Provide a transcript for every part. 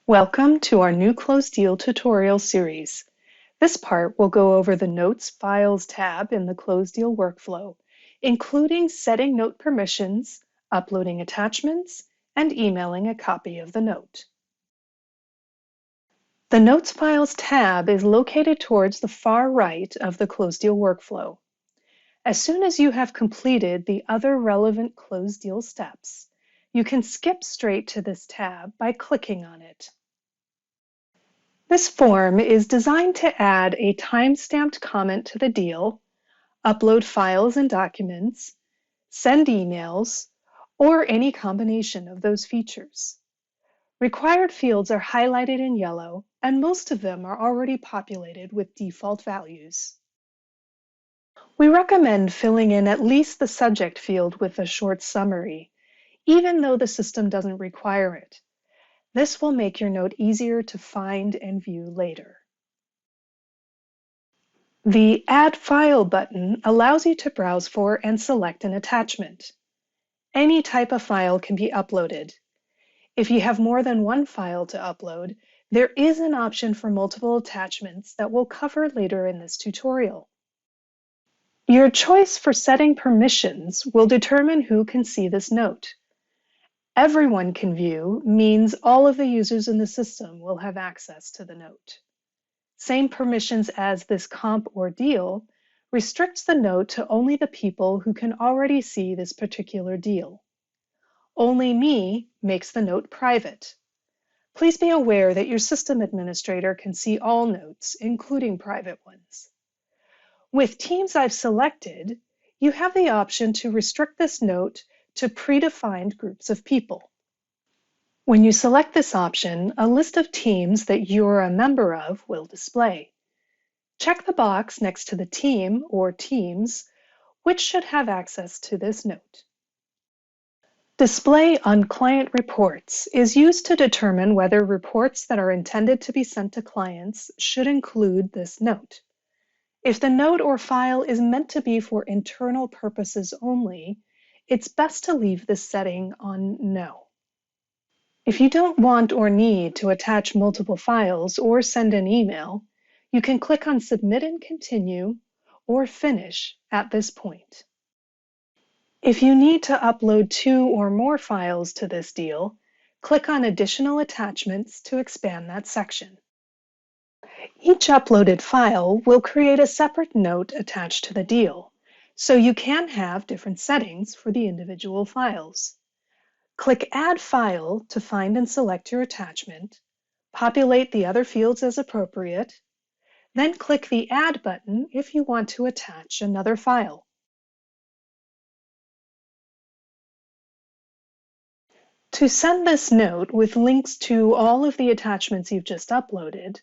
Welcome to our new closed deal tutorial series. This part will go over the Notes Files tab in the closed deal workflow, including setting note permissions, uploading attachments, and emailing a copy of the note. The Notes Files tab is located towards the far right of the closed deal workflow. As soon as you have completed the other relevant closed deal steps, you can skip straight to this tab by clicking on it. This form is designed to add a time-stamped comment to the deal, upload files and documents, send emails, or any combination of those features. Required fields are highlighted in yellow, and most of them are already populated with default values. We recommend filling in at least the subject field with a short summary, even though the system doesn't require it. This will make your note easier to find and view later. The Add File button allows you to browse for and select an attachment. Any type of file can be uploaded. If you have more than one file to upload, there is an option for multiple attachments that we'll cover later in this tutorial. Your choice for setting permissions will determine who can see this note. Everyone can view means all of the users in the system will have access to the note. Same permissions as this comp or deal restricts the note to only the people who can already see this particular deal. Only Me makes the note private. Please be aware that your system administrator can see all notes, including private ones. With Teams I've selected, you have the option to restrict this note to predefined groups of people. When you select this option, a list of teams that you're a member of will display. Check the box next to the team or teams, which should have access to this note. Display on Client Reports is used to determine whether reports that are intended to be sent to clients should include this note. If the note or file is meant to be for internal purposes only, it's best to leave this setting on No. If you don't want or need to attach multiple files or send an email, you can click on Submit and Continue or Finish at this point. If you need to upload 2 or more files to this deal, click on Additional Attachments to expand that section. Each uploaded file will create a separate note attached to the deal, so you can have different settings for the individual files. Click Add File to find and select your attachment, populate the other fields as appropriate, then click the Add button if you want to attach another file. To send this note with links to all of the attachments you've just uploaded,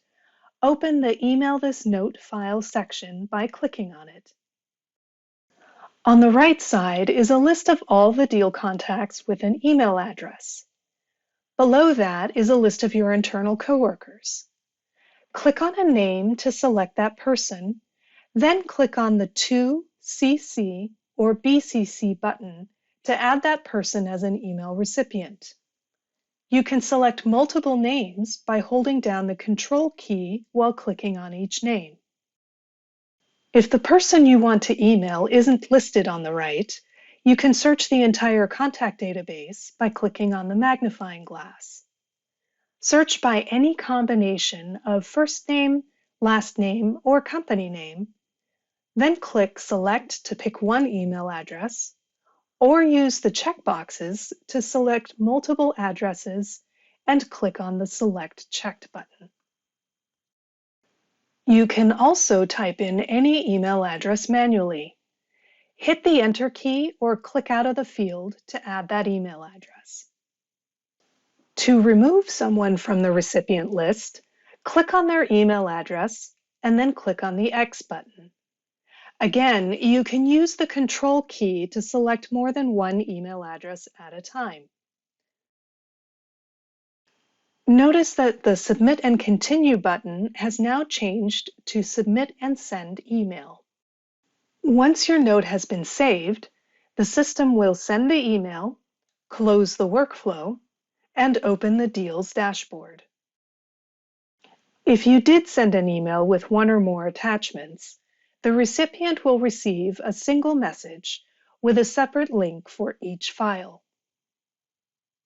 open the Email This Note file section by clicking on it. On the right side is a list of all the deal contacts with an email address. Below that is a list of your internal coworkers. Click on a name to select that person, then click on the To, CC, or BCC button to add that person as an email recipient. You can select multiple names by holding down the Control key while clicking on each name. If the person you want to email isn't listed on the right, you can search the entire contact database by clicking on the magnifying glass. Search by any combination of first name, last name, or company name, then click Select to pick one email address, or use the checkboxes to select multiple addresses and click on the Select Checked button. You can also type in any email address manually. Hit the Enter key or click out of the field to add that email address. To remove someone from the recipient list, click on their email address and then click on the X button. Again, you can use the Control key to select more than one email address at a time. Notice that the Submit and Continue button has now changed to Submit and Send Email. Once your note has been saved, the system will send the email, close the workflow, and open the deal's dashboard. If you did send an email with one or more attachments, the recipient will receive a single message with a separate link for each file.